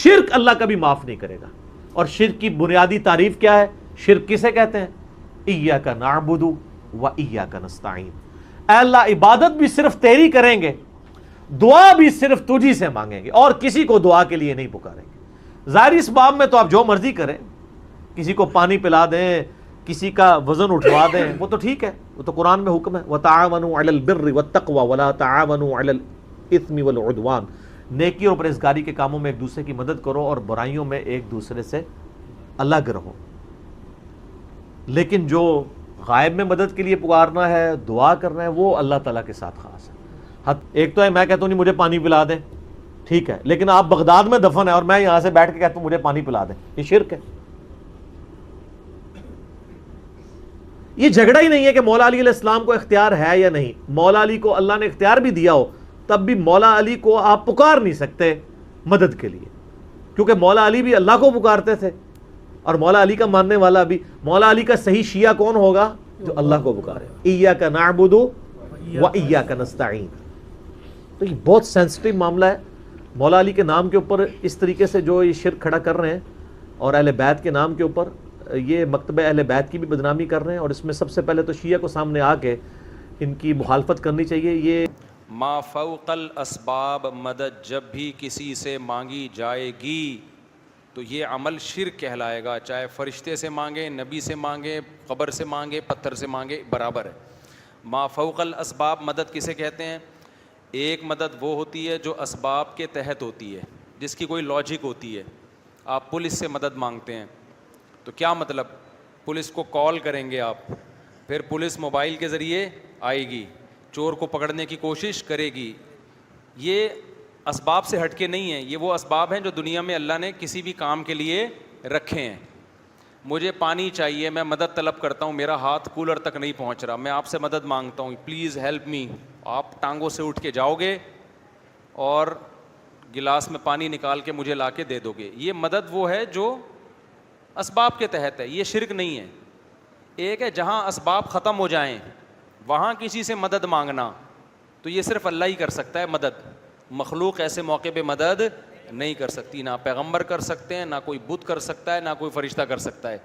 شرک اللہ کبھی معاف نہیں کرے گا. اور شرک کی بنیادی تعریف کیا ہے؟ شرک کسے کہتے ہیں؟ ایاک نعبد و ایاک نستعین. اے اللہ عبادت بھی صرف تیری کریں گے، دعا بھی صرف تجھی سے مانگیں گے، اور کسی کو دعا کے لیے نہیں پکاریں گے. ظاہر اس باب میں تو آپ جو مرضی کریں، کسی کو پانی پلا دیں، کسی کا وزن اٹھوا دیں، وہ تو ٹھیک ہے، وہ تو قرآن میں حکم ہے وَتَعَاوَنُوا عَلَى الْبِرِّ وَالتَّقْوَى وَلَا تَعَاوَنُوا عَلَى الْإِثْمِ وَالْعُدْوَانِ. نیکی اور پرہیزگاری کے کاموں میں ایک دوسرے کی مدد کرو اور برائیوں میں ایک دوسرے سے الگ رہو. لیکن جو غائب میں مدد کے لیے پکارنا ہے، دعا کرنا ہے، وہ اللہ تعالیٰ کے ساتھ خاص ہے. ایک تو ہے میں کہتا ہوں نہیں مجھے پانی پلا دیں، ٹھیک ہے، لیکن آپ بغداد میں دفن ہے اور میں یہاں سے بیٹھ کے کہتا ہوں مجھے پانی پلا دیں، یہ شرک ہے. یہ جھگڑا ہی نہیں ہے کہ مولا علی علیہ السلام کو اختیار ہے یا نہیں. مولا علی کو اللہ نے اختیار بھی دیا ہو تب بھی مولا علی کو آپ پکار نہیں سکتے مدد کے لیے، کیونکہ مولا علی بھی اللہ کو پکارتے تھے، اور مولا علی کا ماننے والا بھی. مولا علی کا صحیح شیعہ کون ہوگا؟ جو اللہ کو پکارے. ایاک نعبد و ایاک نستعین. تو یہ بہت سینسٹیو معاملہ ہے. مولا علی کے نام کے اوپر اس طریقے سے جو یہ شرک کھڑا کر رہے ہیں، اور اہل بیت کے نام کے اوپر یہ مکتبہ اہل بیت کی بھی بدنامی کر رہے ہیں، اور اس میں سب سے پہلے تو شیعہ کو سامنے آ کے ان کی مخالفت کرنی چاہیے. یہ ما فوق الاسباب مدد جب بھی کسی سے مانگی جائے گی تو یہ عمل شرک کہلائے گا، چاہے فرشتے سے مانگے، نبی سے مانگے، قبر سے مانگے، پتھر سے مانگے، برابر ہے. ما فوق الاسباب مدد کسے کہتے ہیں؟ ایک مدد وہ ہوتی ہے جو اسباب کے تحت ہوتی ہے، جس کی کوئی لاجک ہوتی ہے. آپ پولیس سے مدد مانگتے ہیں تو کیا مطلب؟ پولیس کو کال کریں گے آپ، پھر پولیس موبائل کے ذریعے آئے گی، چور کو پکڑنے کی کوشش کرے گی. یہ اسباب سے ہٹ کے نہیں ہیں، یہ وہ اسباب ہیں جو دنیا میں اللہ نے کسی بھی کام کے لیے رکھے ہیں. مجھے پانی چاہیے، میں مدد طلب کرتا ہوں، میرا ہاتھ کولر تک نہیں پہنچ رہا، میں آپ سے مدد مانگتا ہوں، پلیز ہیلپ می. آپ ٹانگوں سے اٹھ کے جاؤ گے اور گلاس میں پانی نکال کے مجھے لا کے دے دو گے. یہ مدد وہ ہے جو اسباب کے تحت ہے، یہ شرک نہیں ہے. ایک ہے جہاں اسباب ختم ہو جائیں وہاں کسی سے مدد مانگنا، تو یہ صرف اللہ ہی کر سکتا ہے مدد. مخلوق ایسے موقع پہ مدد نہیں کر سکتی، نہ پیغمبر کر سکتے ہیں، نہ کوئی بت کر سکتا ہے، نہ کوئی فرشتہ کر سکتا ہے.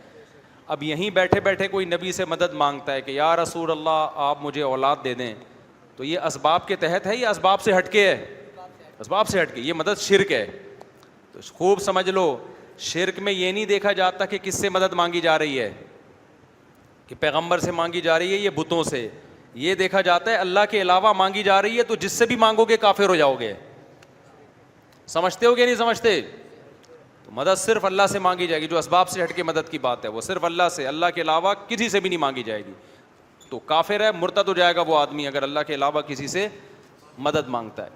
اب یہیں بیٹھے بیٹھے کوئی نبی سے مدد مانگتا ہے کہ یا رسول اللہ آپ مجھے اولاد دے دیں، تو یہ اسباب کے تحت ہے یا اسباب سے ہٹ کے ہے؟ اسباب سے ہٹ کے. یہ مدد شرک ہے. تو خوب سمجھ لو، شرک میں یہ نہیں دیکھا جاتا کہ کس سے مدد مانگی جا رہی ہے، کہ پیغمبر سے مانگی جا رہی ہے یہ بتوں سے. یہ دیکھا جاتا ہے اللہ کے علاوہ مانگی جا رہی ہے تو جس سے بھی مانگو گے کافر ہو جاؤ گے. سمجھتے ہو کہ نہیں سمجھتے؟ تو مدد صرف اللہ سے مانگی جائے گی. جو اسباب سے ہٹ کے مدد کی بات ہے وہ صرف اللہ سے، اللہ کے علاوہ کسی سے بھی نہیں مانگی جائے گی. تو کافر ہے، مرتد ہو جائے گا وہ آدمی اگر اللہ کے علاوہ کسی سے مدد مانگتا ہے.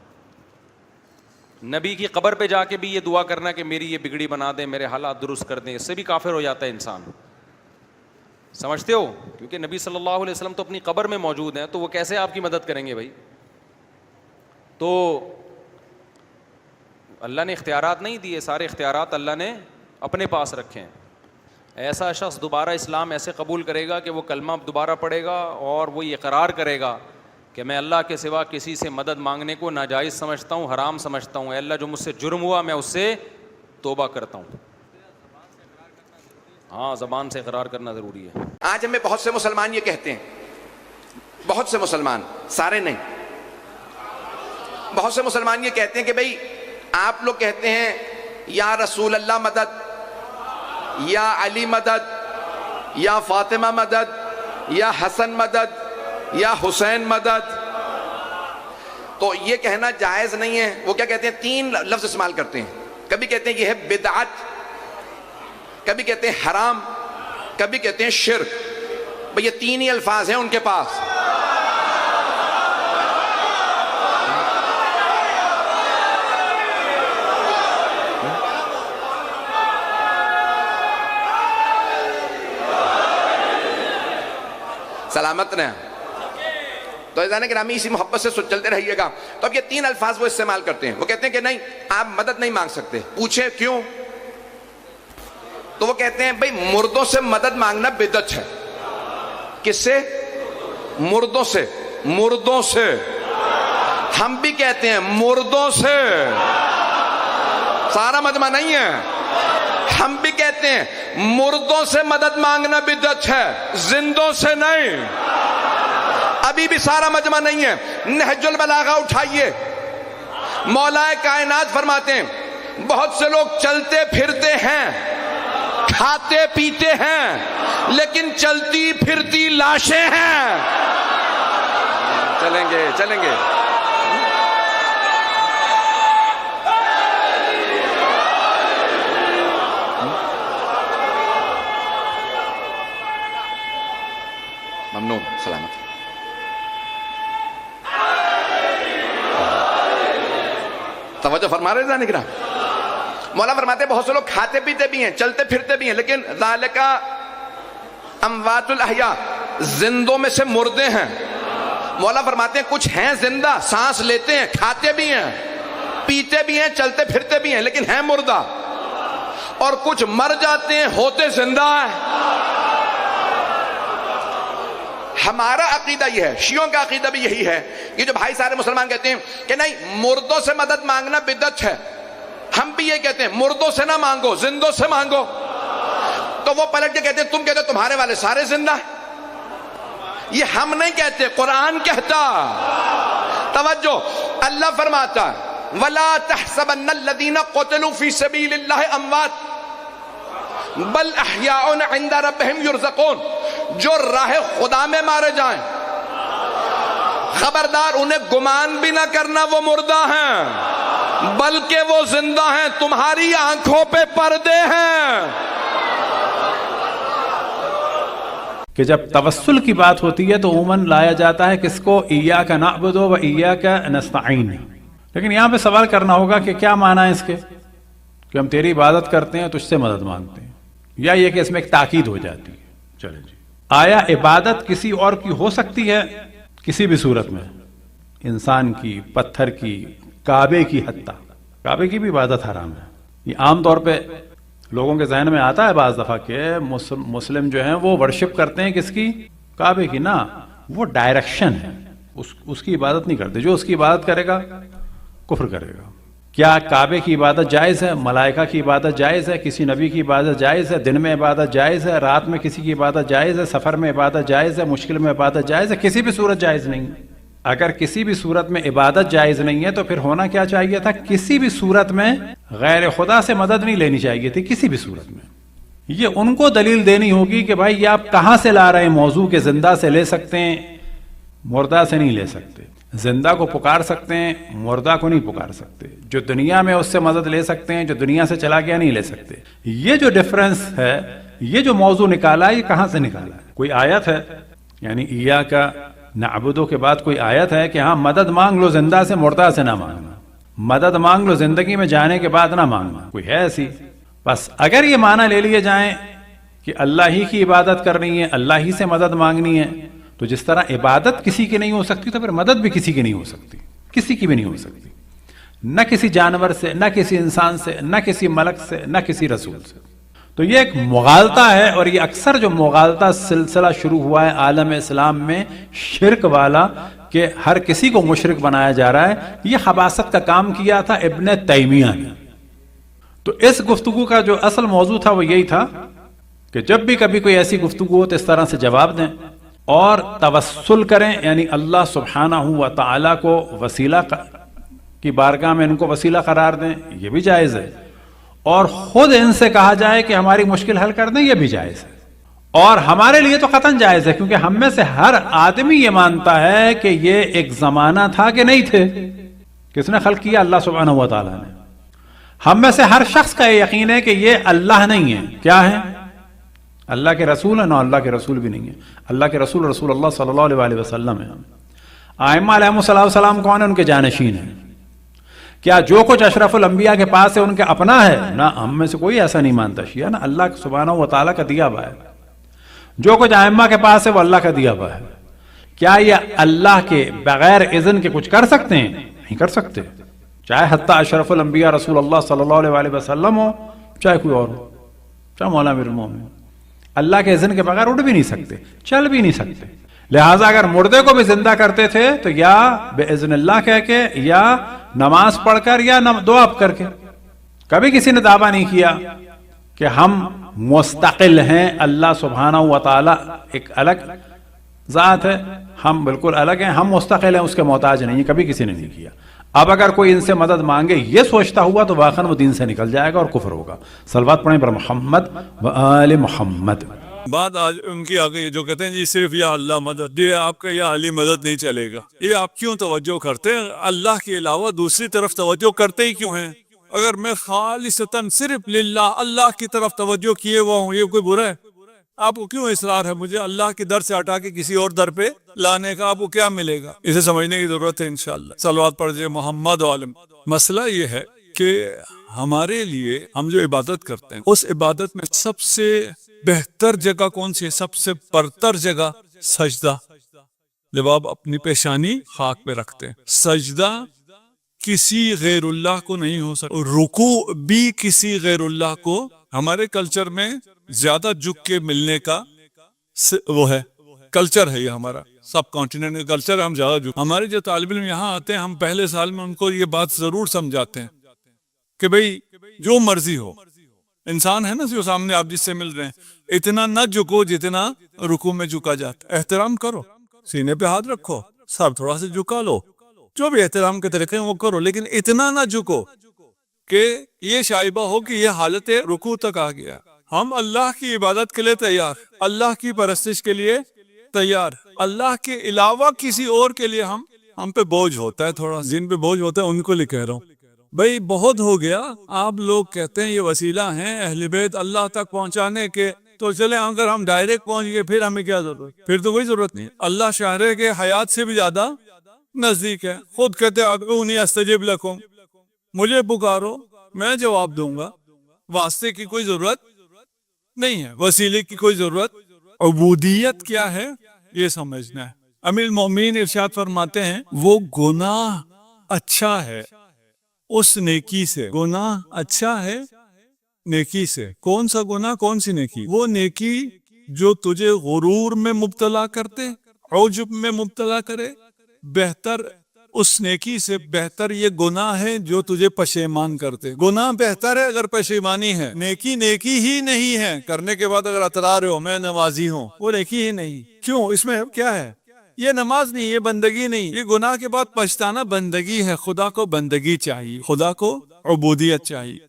نبی کی قبر پہ جا کے بھی یہ دعا کرنا کہ میری یہ بگڑی بنا دیں، میرے حالات درست کر دیں، اس سے بھی کافر ہو جاتا ہے انسان. سمجھتے ہو؟ کیونکہ نبی صلی اللہ علیہ وسلم تو اپنی قبر میں موجود ہیں، تو وہ کیسے آپ کی مدد کریں گے بھائی؟ تو اللہ نے اختیارات نہیں دیے، سارے اختیارات اللہ نے اپنے پاس رکھے ہیں. ایسا شخص دوبارہ اسلام ایسے قبول کرے گا کہ وہ کلمہ دوبارہ پڑھے گا اور وہ یہ اقرار کرے گا کہ میں اللہ کے سوا کسی سے مدد مانگنے کو ناجائز سمجھتا ہوں، حرام سمجھتا ہوں. اے اللہ جو مجھ سے جرم ہوا میں اس سے توبہ کرتا ہوں. ہاں، زبان سے اقرار کرنا ضروری ہے. آج ہمیں بہت سے مسلمان یہ کہتے ہیں، بہت سے مسلمان، سارے نہیں، بہت سے مسلمان یہ کہتے ہیں کہ بھئی آپ لوگ کہتے ہیں یا رسول اللہ مدد، یا علی مدد، یا فاطمہ مدد، یا حسن مدد، یا حسین مدد، تو یہ کہنا جائز نہیں ہے. وہ کیا کہتے ہیں؟ تین لفظ استعمال کرتے ہیں. کبھی کہتے ہیں یہ ہے بدعت، کبھی کہتے ہیں حرام، کبھی کہتے ہیں شرک. بھئی یہ تین ہی الفاظ ہیں ان کے پاس. سلامت رہیں. تو عزیزان گرامی اسی محبت سے چلتے رہیے گا. تو اب یہ تین الفاظ وہ استعمال کرتے ہیں. وہ کہتے ہیں کہ نہیں آپ مدد نہیں مانگ سکتے. پوچھیں کیوں؟ تو وہ کہتے ہیں بھئی مردوں سے مدد مانگنا بدعت ہے. کس سے؟ مردوں سے. مردوں سے. ہم بھی کہتے ہیں مردوں سے. سارا مجمع نہیں ہے. ہم بھی کہتے ہیں مردوں سے مدد مانگنا بدعت ہے, زندوں سے نہیں. ابھی بھی سارا مجمع نہیں ہے. نہج البلاغہ اٹھائیے, مولا کائنات فرماتے ہیں بہت سے لوگ چلتے پھرتے ہیں, کھاتے پیتے ہیں, لیکن چلتی پھرتی لاشیں ہیں. چلیں گے چلیں گے. ممنون, سلامت. توجہ فرما رہے ہیں نگراں. مولا فرماتے ہیں بہت سے لوگ کھاتے پیتے بھی ہیں, چلتے پھرتے بھی ہیں, لیکن ذالک اموات الاحیاء, زندوں میں سے مردے ہیں. مولا فرماتے ہیں کچھ ہیں زندہ, سانس لیتے ہیں, کھاتے بھی ہیں, پیتے بھی ہیں, چلتے پھرتے بھی ہیں, لیکن ہیں مردہ. اور کچھ مر جاتے ہیں, ہوتے زندہ ہیں. ہمارا عقیدہ یہ ہے, شیعوں کا عقیدہ بھی یہی ہے. یہ جو بھائی سارے مسلمان کہتے ہیں کہ نہیں مردوں سے مدد مانگنا بدعت ہے, ہم بھی یہ کہتے ہیں مردوں سے نہ مانگو, زندوں سے مانگو. تو وہ پلٹ کے کہتے ہیں تم کہتے تمہارے والے سارے زندہ. یہ ہم نہیں کہتے, قرآن کہتا. توجہ, اللہ فرماتا وَلَا تَحْسَبَنَّ الَّذِينَ قُتِلُوا فِي سَبِيلِ اللَّهِ أَمْوَاتٌ بَلْ أَحْيَاءٌ عِنْدَ رَبِّهِمْ يُرْزَقُونَ. جو راہ خدا میں مارے جائیں, خبردار انہیں گمان بھی نہ کرنا وہ مردہ ہیں, بلکہ وہ زندہ ہیں, تمہاری آنکھوں پہ پردے ہیں. کہ جب توسل کی بات ہوتی ہے تو عموماً لایا جاتا ہے کس کو, ایاک نعبد و ایاک نستعین. لیکن یہاں پہ سوال کرنا ہوگا کہ کیا معنی ہے اس کے, کہ ہم تیری عبادت کرتے ہیں, تجھ سے مدد مانگتے ہیں, یا یہ کہ اس میں ایک تاکید ہو جاتی ہے. چلیں جی, آیا عبادت کسی اور کی ہو سکتی ہے کسی بھی صورت میں, انسان کی, پتھر کی, کعبے کی, حتیٰ کعبے کی بھی عبادت حرام ہے. یہ عام طور پہ لوگوں کے ذہن میں آتا ہے بعض دفعہ کہ مسلم جو ہیں وہ ورشپ کرتے ہیں کس کی, کعبے کی. نہ, وہ ڈائریکشن ہے, اس کی عبادت نہیں کرتے. جو اس کی عبادت کرے گا کفر کرے گا. کیا کعبے کی عبادت جائز ہے, ملائکہ کی عبادت جائز ہے, کسی نبی کی عبادت جائز ہے, دن میں عبادت جائز ہے, رات میں کسی کی عبادت جائز ہے, سفر میں عبادت جائز ہے, مشکل میں عبادت جائز ہے؟ کسی بھی صورت جائز نہیں. اگر کسی بھی صورت میں عبادت جائز نہیں ہے تو پھر ہونا کیا چاہیے تھا, کسی بھی صورت میں غیر خدا سے مدد نہیں لینی چاہیے تھی, کسی بھی صورت میں. یہ ان کو دلیل دینی ہوگی کہ بھائی یہ آپ کہاں سے لا رہے ہیں موضوع, کہ زندہ سے لے سکتے ہیں, مردہ سے نہیں لے سکتے. زندہ کو پکار سکتے ہیں, مردہ کو نہیں پکار سکتے. جو دنیا میں اس سے مدد لے سکتے ہیں, جو دنیا سے چلا گیا نہیں لے سکتے. یہ جو ڈفرنس ہے, یہ جو موضوع نکالا ہے, یہ کہاں سے نکالا ہے؟ کوئی آیت ہے, یعنی ایاک نعبدو کے بعد کوئی آیت ہے کہ ہاں مدد مانگ لو زندہ سے, مردہ سے نہ مانگنا, مدد مانگ لو زندگی میں جانے کے بعد نہ مانگنا, کوئی ہے ایسی؟ بس اگر یہ معنی لے لیے جائیں کہ اللہ ہی کی عبادت کرنی ہے, اللہ ہی سے مدد مانگنی ہے, تو جس طرح عبادت کسی کی نہیں ہو سکتی تو پھر مدد بھی کسی کی نہیں ہو سکتی, کسی کی بھی نہیں ہو سکتی. نہ کسی جانور سے, نہ کسی انسان سے, نہ کسی ملک سے, نہ کسی رسول سے. تو یہ ایک مغالطہ ہے, اور یہ اکثر جو مغالطہ سلسلہ شروع ہوا ہے عالم اسلام میں شرک والا, کہ ہر کسی کو مشرک بنایا جا رہا ہے, یہ خباثت کا کام کیا تھا ابن تیمیہ نے. تو اس گفتگو کا جو اصل موضوع تھا وہ یہی تھا کہ جب بھی کبھی کوئی ایسی گفتگو ہو تو اس طرح سے جواب دیں اور توسل کریں, یعنی اللہ سبحانہ و تعالی کو وسیلہ کی بارگاہ میں ان کو وسیلہ قرار دیں, یہ بھی جائز ہے. اور خود ان سے کہا جائے کہ ہماری مشکل حل کر دیں, یہ بھی جائز ہے. اور ہمارے لیے تو قطعاً جائز ہے, کیونکہ ہم میں سے ہر آدمی یہ مانتا ہے کہ یہ ایک زمانہ تھا کہ نہیں تھے. کس نے خلق کیا؟ اللہ سبحانہ و تعالی نے. ہم میں سے ہر شخص کا یہ یقین ہے کہ یہ اللہ نہیں ہے. کیا ہے؟ اللہ کے رسول ہے. نہ, اللہ کے رسول بھی نہیں ہے. اللہ کے رسول رسول اللہ صلی اللہ علیہ وسلم ہے. ائمہ علیہم السلام کون ہیں؟ ان کے جانشین ہیں. کیا جو کچھ اشرف الانبیاء کے پاس ہے ان کے اپنا ہے؟ نہ, ہم میں سے کوئی ایسا نہیں مانتا شیعہ. نا, اللہ سبحانہ و تعالیٰ کا دیا ہوا ہے. جو کچھ ائمہ کے پاس ہے وہ اللہ کا دیا ہوا ہے. کیا یہ اللہ کے بغیر اذن کے کچھ کر سکتے ہیں؟ نہیں کر سکتے. چاہے حتیٰ اشرف الانبیاء رسول اللہ صلی اللہ علیہ وسلم ہو, چاہے کوئی اور ہو, چاہے مولا امیر المومنین, اللہ کے اذن کے بغیر اٹھ بھی نہیں سکتے, چل بھی نہیں سکتے. لہٰذا اگر مردے کو بھی زندہ کرتے تھے تو یا بے اذن اللہ کہہ کے, یا نماز پڑھ کر, یا دعا کر کے. کبھی کسی نے دعویٰ نہیں کیا کہ ہم مستقل ہیں، اللہ سبحانہ و تعالی ایک الگ ذات ہے، ہم بالکل الگ ہیں، ہم مستقل ہیں، اس کے محتاج نہیں ہیں، کبھی کسی نے نہیں کیا۔ اب اگر کوئی ان سے مدد مانگے یہ سوچتا ہوا تو واقعاً وہ دین سے نکل جائے گا اور کفر ہوگا۔ صلوات پڑھیں پر محمد و آل محمد۔ بات آج ان کی آ گئی جو کہتے ہیں جی صرف یا اللہ مدد، یہ آپ کا یا علی مدد نہیں چلے گا۔ یہ آپ کیوں توجہ کرتے ہیں؟ اللہ کے علاوہ دوسری طرف توجہ کرتے ہی کیوں ہیں؟ اگر میں خالصتاً صرف للہ اللہ کی طرف توجہ کیے ہوا ہوں، یہ کوئی برا ہے؟ آپ کو کیوں اصرار ہے مجھے اللہ کے در سے ہٹا کے کسی اور در پہ لانے کا؟ آپ کو کیا ملے گا؟ اسے سمجھنے کی ضرورت ہے انشاءاللہ۔ صلوات پڑھ جائے محمد عالم۔ مسئلہ یہ ہے کہ ہمارے لیے ہم جو عبادت کرتے ہیں اس عبادت میں سب سے بہتر جگہ کون سی ہے؟ سب سے برتر جگہ سجدہ، جب آپ اپنی پیشانی خاک پہ رکھتے ہیں۔ سجدہ کسی غیر اللہ کو نہیں ہو سکتا، رکوع بھی کسی غیر اللہ کو، ہمارے کلچر میں زیادہ جھک کے ملنے کا وہ ہے، کلچر ہے یہ ہمارا سب کانٹیننٹ کا کلچر، ہم زیادہ جھک۔ ہمارے جو طالب علم یہاں آتے ہیں ہم پہلے سال میں ان کو یہ بات ضرور سمجھاتے ہیں کہ بھئی جو مرضی ہو، انسان ہے نا جو سامنے آپ جس سے مل رہے ہیں، اتنا نہ جھکو جتنا رکوع میں جھکا جاتا ہے۔ احترام کرو، سینے پہ ہاتھ رکھو، سر تھوڑا سا جھکا لو، جو بھی احترام کے طریقے ہیں وہ کرو، لیکن اتنا نہ جھکو کہ یہ شائبہ ہو کہ یہ حالت رکوع تک آ گیا۔ ہم اللہ کی عبادت کے لیے تیار، اللہ کی پرستش کے لیے تیار، اللہ کے علاوہ کسی اور کے لیے ہم پہ بوجھ ہوتا ہے، تھوڑا جن پہ بوجھ ہوتا ہے ان کو لے کہہ رہا ہوں بھائی بہت ہو گیا۔ آپ لوگ کہتے ہیں یہ وسیلہ ہیں اہل بیت اللہ تک پہنچانے کے، تو چلیں اگر ہم ڈائریکٹ پہنچ گئے پھر ہمیں کیا ضرورت؟ پھر تو کوئی ضرورت نہیں۔ اللہ شاہرے کے حیات سے بھی زیادہ نزدیک ہے، خود کہتے ادعونی استجب لکم، مجھے پکارو میں جواب دوں گا۔ واسطے کی کوئی ضرورت نہیں ہے، وسیلے کی کوئی ضرورت۔ عبودیت کیا ہے یہ سمجھنا ہے۔ امیر المومنین ارشاد فرماتے ہیں وہ گناہ اچھا ہے اس نیکی سے، گناہ اچھا ہے نیکی سے۔ کون سا گناہ، کون سی نیکی؟ وہ نیکی جو تجھے غرور میں مبتلا کرتے، عجب میں مبتلا کرے، بہتر اس نیکی سے بہتر یہ گناہ ہے جو تجھے پشیمان کرتے۔ گناہ بہتر ہے اگر پشیمانی ہے، نیکی نیکی ہی نہیں ہے، کرنے کے بعد اگر اترا رہے ہو میں نمازی ہوں، وہ نیکی ہی نہیں۔ کیوں؟ اس میں کیا ہے؟ یہ نماز نہیں، یہ بندگی نہیں، یہ گناہ کے بعد پچھتانا بندگی ہے۔ خدا کو بندگی چاہیے، خدا کو عبودیت چاہیے۔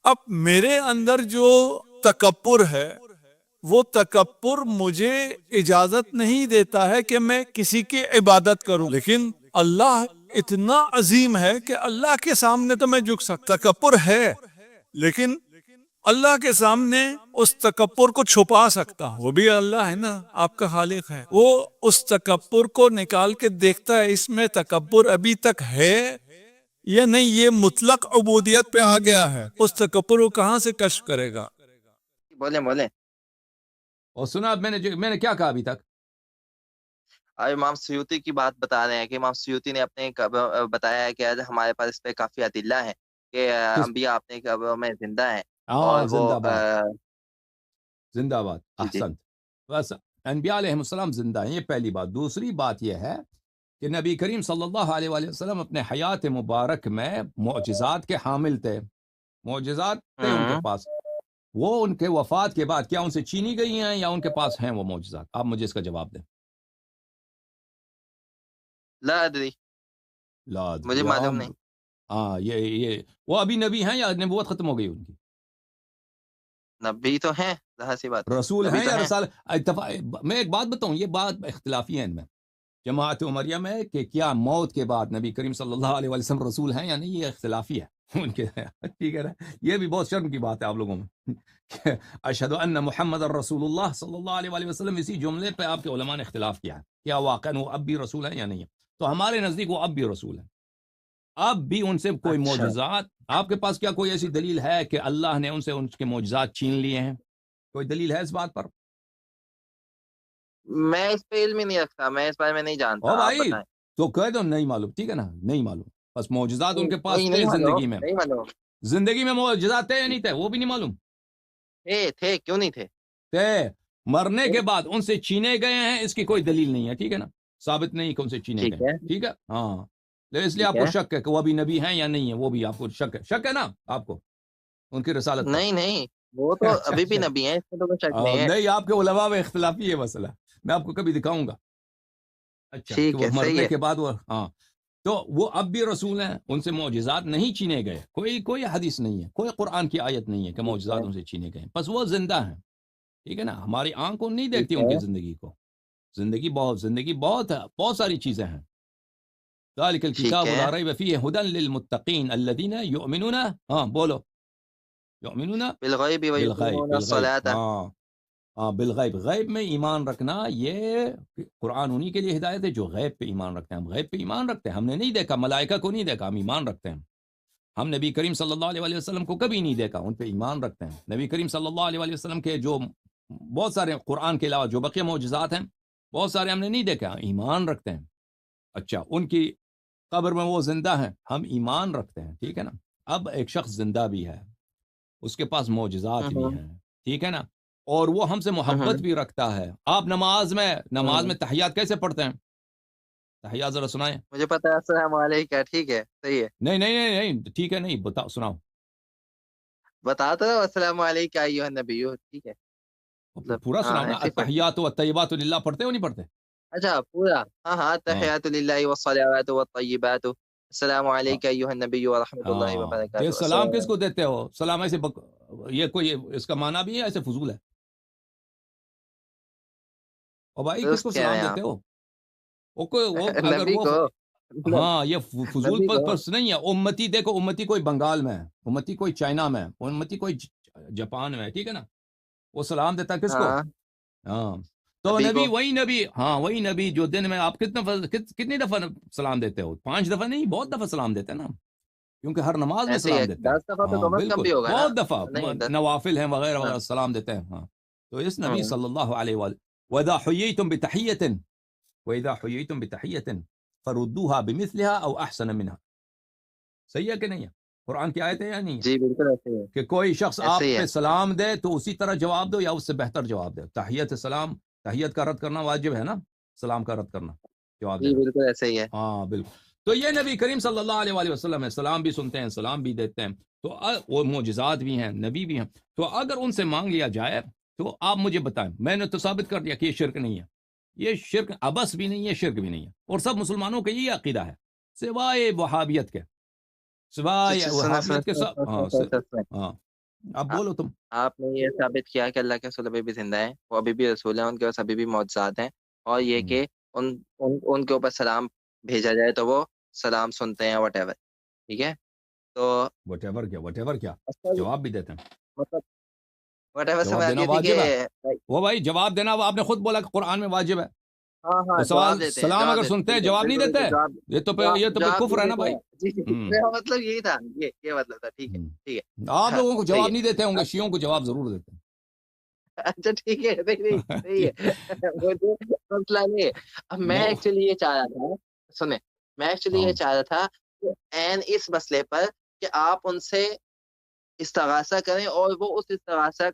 اب میرے اندر جو تکبر ہے وہ تکبر مجھے اجازت نہیں دیتا ہے کہ میں کسی کی عبادت کروں، لیکن اللہ اتنا عظیم ہے کہ اللہ کے سامنے تو میں جھک سکتا۔ تکبر ہے لیکن اللہ کے سامنے اس تکبر کو چھپا سکتا ہوں، وہ بھی اللہ ہے نا، آپ کا خالق ہے، وہ اس تکبر کو نکال کے دیکھتا ہے اس میں تکبر ابھی تک ہے یا نہیں، یہ مطلق عبودیت پہ آ گیا ہے، اس تکبر کو کہاں سے کشف کرے گا؟ بولیں اور سنا میں نے کیا کہا ابھی تک؟ امام سیوطی کی بات بتا رہے ہیں کہ امام سیوطی نے اپنے بتایا ہے کہ ہمارے پاس اس پہ کافی ادلہ ہیں کہ انبیاء اپنے قبروں میں زندہ ہیں، اور زندہ باد احسن، بس انبیاء علیہ السلام زندہ ہیں، یہ پہلی بات۔ دوسری بات یہ ہے کہ نبی کریم صلی اللہ علیہ وآلہ وسلم اپنے حیات مبارک میں معجزات کے حامل تھے، معجزات تھے ان کے پاس۔ وہ ان کے وفات کے بعد کیا ان سے چھینی گئی ہیں یا ان کے پاس ہیں وہ معجزات؟ آپ مجھے اس کا جواب دیں۔ لا ادری، مجھے معلوم نہیں۔ ہاں یہ وہ ابھی نبی ہیں یا نبوت ختم ہو گئی ان کی؟ نبی تو ہیں، ظاہر سی بات، رسول ہیں یا رسال؟ میں ایک بات بتاؤں، یہ بات اختلافی ہے ان میں جماعت عمریہ میں کہ کیا موت کے بعد نبی کریم صلی اللہ علیہ وسلم رسول ہیں یا نہیں، یہ اختلافی ہے ان کے، ٹھیک ہے نا؟ یہ بھی بہت شرم کی بات ہے آپ لوگوں میں، اشہد ان محمد رسول اللہ صلی اللہ علیہ وآلہ وسلم، اسی جملے پہ آپ کے علماء نے اختلاف کیا ہے کیا واقعا وہ اب بھی رسول ہیں یا نہیں ہے۔ تو ہمارے نزدیک وہ اب بھی رسول ہیں، اب بھی ان سے کوئی معجزات، آپ کے پاس کیا کوئی ایسی دلیل ہے کہ اللہ نے ان سے ان کے معجزات چھین لیے ہیں؟ کوئی دلیل ہے اس بات پر؟ میں اس پہ علم ہی نہیں رکھتا، میں اس بارے میں نہیں جانتا، او آپ بھائی بتائیں۔ تو کہہ دو نہیں معلوم، ٹھیک ہے نا، نہیں معلوم، بس معجزات ان کے پاس نہیں تھے معلوم، زندگی میں، نہیں معلوم، زندگی میں معجزات تھے یا نہیں تھے وہ بھی نہیں معلوم؟ تھے، کیوں نہیں تھے؟ تھے، مرنے کے بعد ان سے چھینے گئے ہیں، اس کی کوئی دلیل نہیں ہے، ٹھیک ہے نا، ثابت نہیں کہ ان سے چھینے ٹھیک گئے، ہے، ٹھیک ہے، ہاں، اس لیے آپ ٹھیک کو ہے، شک ہے کہ وہ ابھی نبی ہیں یا نہیں ہے، وہ بھی آپ کو شک ہے نا آپ کو؟ ان کی رسالت پر؟ نہیں وہ تو اچھا ابھی بھی اچھا نبی ہیں، اس میں تو کوئی شک نہیں ہے. نہیں، آپ کے علماء میں اختلافی ہے مسئلہ، میں آپ کو کبھی دکھاؤں گا. اچھا کہ ٹھیک وہ ہے، صحیح مرنے ہے. کے بعد وہ ہاں، تو وہ اب بھی رسول ہیں، ان سے معجزات نہیں چھینے گئے. کوئی حدیث نہیں ہے، کوئی قرآن کی آیت نہیں ہے کہ ٹھیک معجزات ہے، ان سے چھینے گئے. بس وہ زندہ ہیں، ٹھیک ہے نا. ہماری آنکھ نہیں دیکھتی ٹھیک ان ہے. کی زندگی کو. زندگی بہت ہے، بہت ساری چیزیں ہیں. ذالک ٹھیک الکتاب ہے. لا ریب فیہ ہدی للمتقین الذین یؤمنون، ہاں بولو، یؤمنون بالغیب بالغیب. ویقیمون الصلاۃ. ہاں بالغیب، غیب میں ایمان رکھنا. یہ قرآن انہی کے لیے ہدایت ہے جو غیب پہ ایمان رکھتے ہیں. ہم غیب پہ ایمان رکھتے ہیں، ہم نے نہیں دیکھا، ملائکہ کو نہیں دیکھا، ہم ایمان رکھتے ہیں. ہم نبی کریم صلی اللہ علیہ وسلم کو کبھی نہیں دیکھا، ان پہ ایمان رکھتے ہیں. نبی کریم صلی اللہ علیہ وسلم کے جو بہت سارے قرآن کے علاوہ جو بقیہ معجزات ہیں، بہت سارے ہم نے نہیں دیکھا، ایمان رکھتے ہیں. اچھا، ان کی قبر میں وہ زندہ ہیں، ہم ایمان رکھتے ہیں، ٹھیک ہے نا. اب ایک شخص زندہ بھی ہے، اس کے پاس معجزات بھی ہیں، ٹھیک ہے نا، اور وہ ہم سے محبت بھی رکھتا ہے. آپ نماز میں تحیات کیسے پڑھتے ہیں؟ تحیات ذرا سنائیں. مجھے پتا ہے، السلام علیکم. ٹھیک ہے، صحیح ہے. نہیں ٹھیک ہے، نہیں بتاؤ، سناؤ. بتا تو السلام علیکم ایھا النبی. ٹھیک ہے، مطلب پورا ہاں سناؤ نا. ایسے ہی پڑھتے ہیں. التحیات والطیبات للہ پڑھتے ہو نہیں پڑھتے؟ اچھا پورا، ہاں ہاں التحیات للہ والصلوات والطیبات السلام ہاں علیکم ایھا النبی ورحمۃ اللہ ہاں. تو یہ وبرکاتہ. سلام کس السلام کو دیتے ہو؟ سلام ایسے یہ کوئی اس کا معنی بھی ہے، ایسے فضول ہے؟ اور بھائی کس درست کو کہہ رہے سلام ہیں دیتے آپ. ہو؟ وہ اگر نبی وہ کو. ہاں، یہ فضول نبی کو. پرپس نہیں ہے. امتی دیکھو، امتی کوئی بنگال میں ہے، امتی کوئی چائنا میں ہے، امتی کوئی جاپان میں ہے، ٹھیک ہے نا. وہ سلام دیتا ہے کس کو؟ ہاں، ہاں. تو نبی نبی کو. وہی نبی جو دن میں آپ کتنی دفعہ سلام دیتے ہو؟ 5 دفعہ نہیں، بہت دفعہ سلام دیتے ہیں نا، کیونکہ ہر نماز میں ایسے ہی سلام ہے، دیتے ہیں. 10 دفعہ تو ہاں کم از کم بالکل، بھی ہوگا نا. بہت دفعہ نہیں 10. نوافل ہیں وغیرہ ہاں. وغیرہ سلام دیتے ہیں. ہاں. تو اس نبی ہاں. صلی اللہ علیہ وآلہ وَإِذَا حُيِّيتُم بِتَحِيَّةٍ وَإِذَا حُيِّيتُم بِتَحِيَّةٍ فَرُدُّوهَا بِمِثْلِهَا أَوْ أَحْسَنَ مِنْهَا. صحیح ہے کہ نہیں ہے؟ قرآن کی آیت ہے یا نہیں ہے جی بالکل ایسے ہی ہے. کہ کوئی شخص ایسے آپ ہی ہے. پہ سلام دے تو اسی طرح جواب دو یا اس سے بہتر جواب دے؟ تحیت سلام، تحیت کا رد کرنا واجب ہے نا، سلام کا رد کرنا، جواب جی دینا. بالکل ایسے ہی ہے. ہاں بالکل. تو یہ نبی کریم صلی اللہ علیہ وآلہ وسلم ہے، سلام بھی سنتے ہیں، سلام بھی دیتے ہیں. تو وہ معجزات بھی ہیں، نبی بھی ہیں. تو اگر ان سے مانگ لیا جائے تو آپ مجھے بتائیں، میں نے تو ثابت کر دیا کہ یہ شرک نہیں ہے. یہ شرک ابس بھی نہیں ہے، شرک بھی نہیں ہے. اور سب مسلمانوں کا یہ عقیدہ ہے سوائے وہابیت کے، سوائے وہابیت کے سب. ہاں اب بولو تم. آپ نے یہ ثابت کیا کہ اللہ کے رسول ابھی بھی زندہ ہیں، وہ ابھی بھی رسول ہیں، ان کے پاس ابھی بھی معجزات ہیں، اور یہ کہ ان کے اوپر سلام بھیجا جائے تو وہ سلام سنتے ہیں وٹ ایور. ٹھیک ہے، تو وٹ ایور کیا جواب بھی دیتے ہیں. مطلب وٹ ایور سے جواب دینا آتی تھی کہ واجب ہے. وہ بھائی جواب دینا، وہ آپ نے خود بولا کہ قرآن میں واجب ہے. ہاں تو جواب سوال دیتے ہیں، سلام جواب اگر دیتے ہیں. سنتے ہیں بالکل جواب نہیں بالکل دیتے؟ جواب یہ تو پھر جواب کفر ہے نا بھائی. جی میرا مطلب یہی تھا، یہ مطلب تھا. ٹھیک ہے، ٹھیک ہے. آپ لوگوں کو صحیح جواب ہے. نہیں دیتے ہوں گے، شیعوں کو جواب ضرور دیتے ہیں. اچھا ٹھیک ہے، صحیح ہے. مجھے مسئلہ نہیں ہے. اب میں ایکچولی یہ چاہ رہا تھا، سنیں، میں ایکچولی یہ چاہ رہا تھا کہ عین اس مسئلے پر کہ آپ ان سے استغاثہ کریں اور وہ اس استغاثہ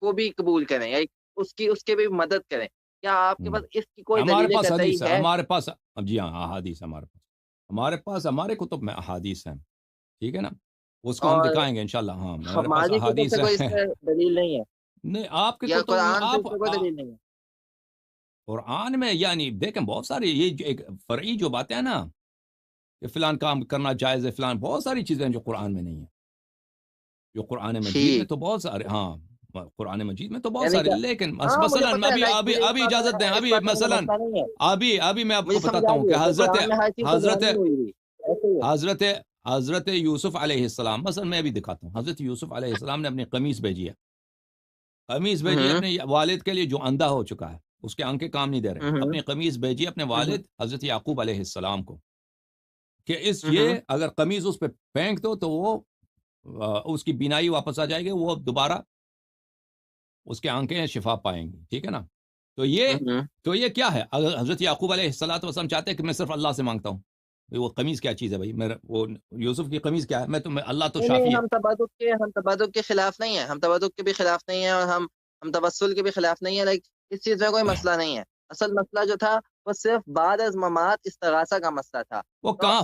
کو بھی قبول کریں، یا اس کے بھی مدد کریں. کیا آپ کے پاس اس کی کوئی ہمارے دلیل پاس قطعی حدیث ہے، ہے؟ ہمارے پاس. جی ہاں، احادیث ہمارے پاس ہمارے کتب میں احادیث ہیں، ٹھیک ہے نا، اس کو ہم اور دکھائیں گے انشاءاللہ. ہاں ہمارے پاس ہماری کتب احادیث سے کوئی اس ہیں. پہ دلیل نہیں ہے، نہیں، آپ کے یا کتب میں قرآن سے آپ اس پہ کوئی دلیل نہیں ہے؟ قرآن میں یعنی دیکھیں بہت ساری یہ ایک فرعی جو باتیں ہیں نا کہ فلان کام کرنا جائز ہے، فلان بہت ساری چیزیں ہیں جو قرآن میں نہیں ہیں، جو قرآن مجید میں ٹھیک، تو بہت سارے. ہاں قرآن مجید میں تو بہت یعنی سارے، کہ لیکن ہاں مجھے مثلا پتہ ہے، لائک مجھے ابھی اجازت دیں، اس ابھی بات کا مجھے مثلا مسئلہ نہیں ہے. ابھی میں آپ مجھے کو بتاتا سمجھا ہوں کہ دیے کہ قرآن میں ہر چیز تو بیان نہیں ہوئی ہوئی. ایسے ہی ہے. حضرت یوسف علیہ السلام، مثلا میں بھی دکھاتا ہوں، حضرت یوسف علیہ السلام نے اپنی قمیص بھیجی ہے اپنے والد کے لیے جو اندھا ہو چکا ہے، اس کے آنکھیں کام نہیں دے رہے، اپنی قمیص بھیجی اپنے والد حضرت یعقوب علیہ السلام کو کہ یہ اگر قمیص اس پہ پھینک دو تو وہ اس کی بینائی واپس آ جائے گی، وہ دوبارہ اس کے آنکھیں شفا پائیں گی، ٹھیک ہے نا. تو یہ کیا ہے؟ اگر حضرت یعقوب علیہ السلام چاہتے ہیں کہ میں صرف اللہ سے مانگتا ہوں، وہ قمیص کیا چیز ہے بھائی؟ وہ یوسف کی قمیص کیا ہے؟ اللہ تو شافی ہے. ہم تبادل کے خلاف نہیں ہیں، ہم تبادل کے بھی خلاف نہیں ہیں، اور ہم توسل کے بھی خلاف نہیں ہیں. اس چیز میں کوئی مسئلہ نہیں ہے. اصل مسئلہ جو تھا وہ صرف بعد از ممات استغاثہ کا مسئلہ تھا. وہ کہاں